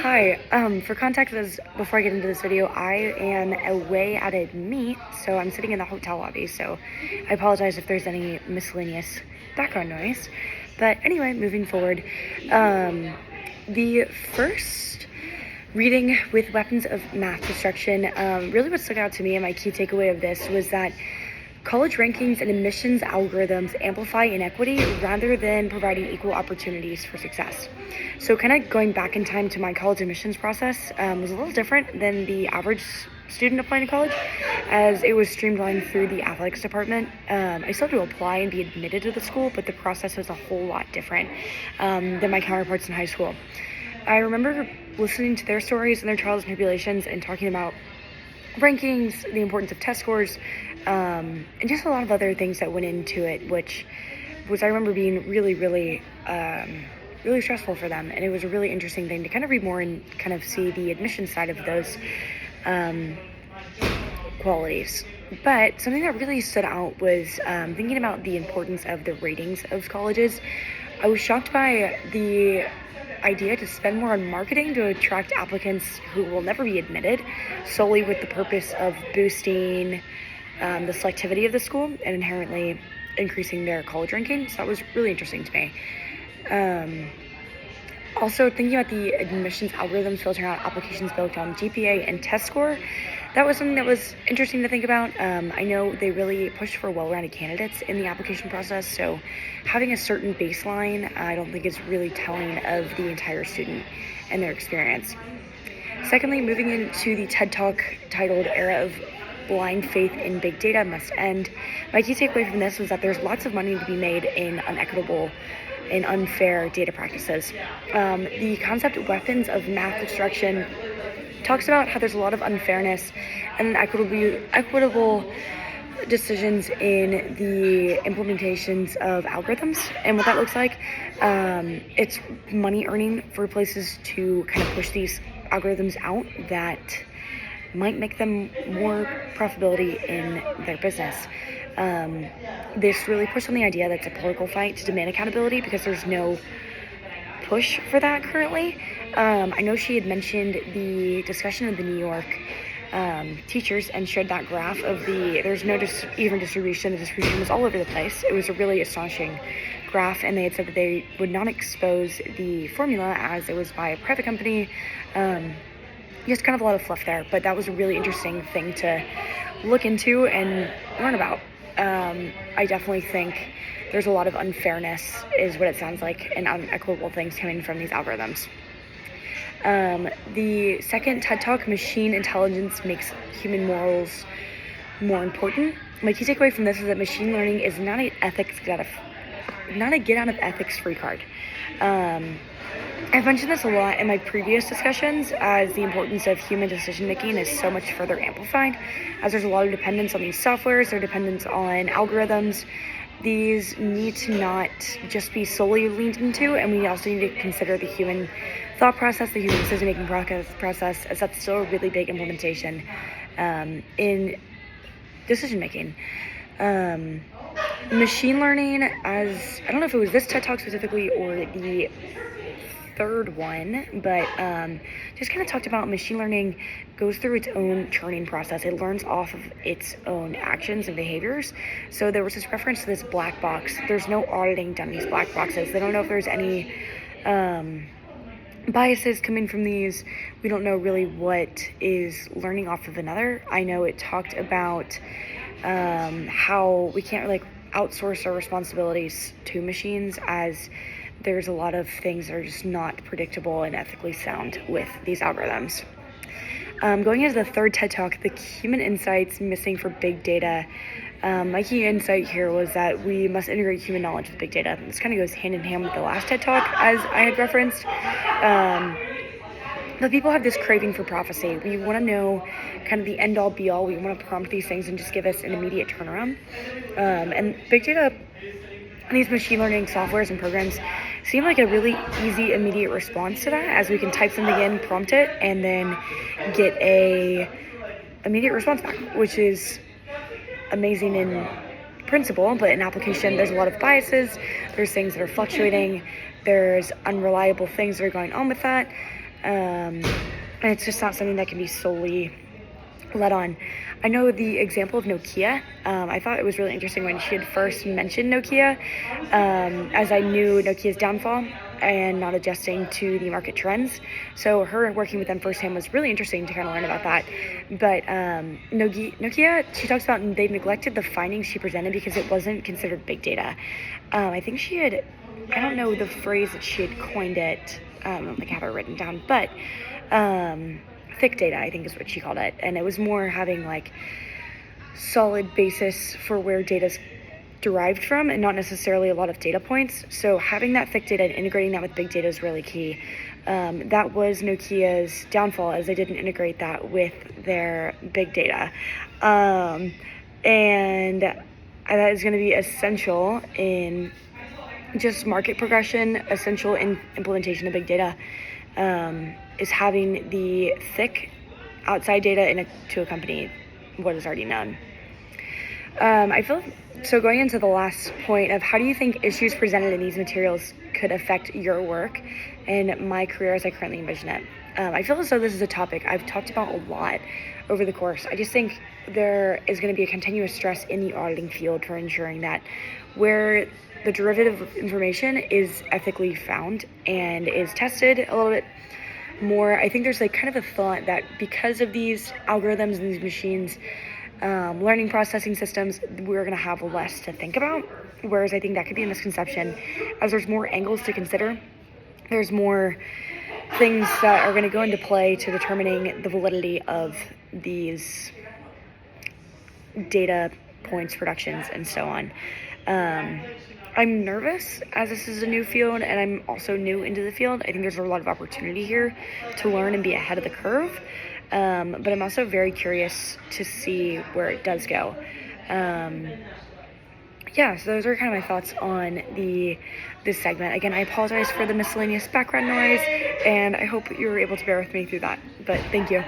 Hi, for context, before I get into this video, I am away at a meet, so I'm sitting in the hotel lobby, so I apologize if there's any miscellaneous background noise. But anyway, moving forward, the first reading with weapons of math destruction, really what stuck out to me and my key takeaway of this was that college rankings and admissions algorithms amplify inequity rather than providing equal opportunities for success. So kind of going back in time to my college admissions process was a little different than the average student applying to college, as it was streamlined through the athletics department. I still had to apply and be admitted to the school, but the process was a whole lot different than my counterparts in high school. I remember listening to their stories and their trials and tribulations and talking about rankings, the importance of test scores, and just a lot of other things that went into it, which was, I remember, being really, really stressful for them. And it was a really interesting thing to kind of read more and kind of see the admission side of those qualities. But something that really stood out was thinking about the importance of the ratings of colleges. I was shocked by the idea to spend more on marketing to attract applicants who will never be admitted, solely with the purpose of boosting the selectivity of the school and inherently increasing their college ranking. So that was really interesting to me. Also, thinking about the admissions algorithms filtering out applications built on GPA and test score, that was something that was interesting to think about. I know they really pushed for well-rounded candidates in the application process, so having a certain baseline, I don't think is really telling of the entire student and their experience. Secondly, moving into the TED Talk titled Era of Blind Faith in Big Data Must End, my key takeaway from this was that there's lots of money to be made in unequitable and unfair data practices. The concept of weapons of math destruction talks about how there's a lot of unfairness and equitable decisions in the implementations of algorithms. And what that looks like, it's money earning for places to kind of push these algorithms out that might make them more profitability in their business. This really pushed on the idea that it's a political fight to demand accountability because there's no push for that currently. I know she had mentioned the discussion of the New York teachers and shared that graph of there's no even distribution. The distribution was all over the place. It was a really astonishing graph, and they had said that they would not expose the formula as it was by a private company. Just kind of a lot of fluff there, but that was a really interesting thing to look into and learn about. I definitely think there's a lot of unfairness, is what it sounds like, and unequitable things coming from these algorithms. The second TED Talk, Machine Intelligence Makes Human Morals More Important. My key takeaway from this is that machine learning is not a get out of ethics free card. I've mentioned this a lot in my previous discussions, as the importance of human decision making is so much further amplified, as there's a lot of dependence on these softwares, their dependence on algorithms. These need to not just be solely leaned into, and we also need to consider the human thought process, the human decision making process, as that's still a really big implementation in decision making. Machine learning, as I don't know if it was this TED Talk specifically or the third one, but just kind of talked about machine learning goes through its own churning process. It learns off of its own actions and behaviors. So there was this reference to this black box. There's no auditing done in these black boxes. They don't know if there's any biases coming from these. We don't know really what is learning off of another. I know it talked about how we can't really outsource our responsibilities to machines, as there's a lot of things that are just not predictable and ethically sound with these algorithms. Going into the third TED Talk, the human insights missing for big data. My key insight here was that we must integrate human knowledge with big data. This kind of goes hand in hand with the last TED Talk, as I had referenced. But people have this craving for prophecy. We want to know kind of the end all be all. We want to prompt these things and just give us an immediate turnaround. And big data, these machine learning softwares and programs seem like a really easy, immediate response to that, as we can type something in, prompt it, and then get a immediate response back, which is amazing in principle, but in application, there's a lot of biases. There's things that are fluctuating. There's unreliable things that are going on with that. and it's just not something that can be solely led on. I know the example of Nokia. I thought it was really interesting when she had first mentioned Nokia, as I knew Nokia's downfall and not adjusting to the market trends. So her working with them firsthand was really interesting to kind of learn about that. But Nokia, she talks about they neglected the findings she presented because it wasn't considered big data. I think she had, I don't know the phrase that she had coined it. I don't think I have it written down, but thick data, I think is what she called it. And it was more having like solid basis for where data's derived from and not necessarily a lot of data points. So having that thick data and integrating that with big data is really key. That was Nokia's downfall, as they didn't integrate that with their big data. And that is going to be essential in just market progression, essential in implementation of big data, is having the thick outside data to accompany what is already known. I feel so going into the last point of how do you think issues presented in these materials could affect your work and my career as I currently envision it. I feel as though this is a topic I've talked about a lot over the course. I just think there is going to be a continuous stress in the auditing field for ensuring that where the derivative information is ethically found and is tested a little bit more. I think there's like kind of a thought that because of these algorithms and these machines, learning processing systems, we're going to have less to think about, whereas I think that could be a misconception, as there's more angles to consider. There's more things that are going to go into play to determining the validity of these data points, productions, and so on. I'm nervous as this is a new field and I'm also new into the field. I think there's a lot of opportunity here to learn and be ahead of the curve. But I'm also very curious to see where it does go. So those are kind of my thoughts on this segment. Again, I apologize for the miscellaneous background noise, and I hope you were able to bear with me through that. But thank you.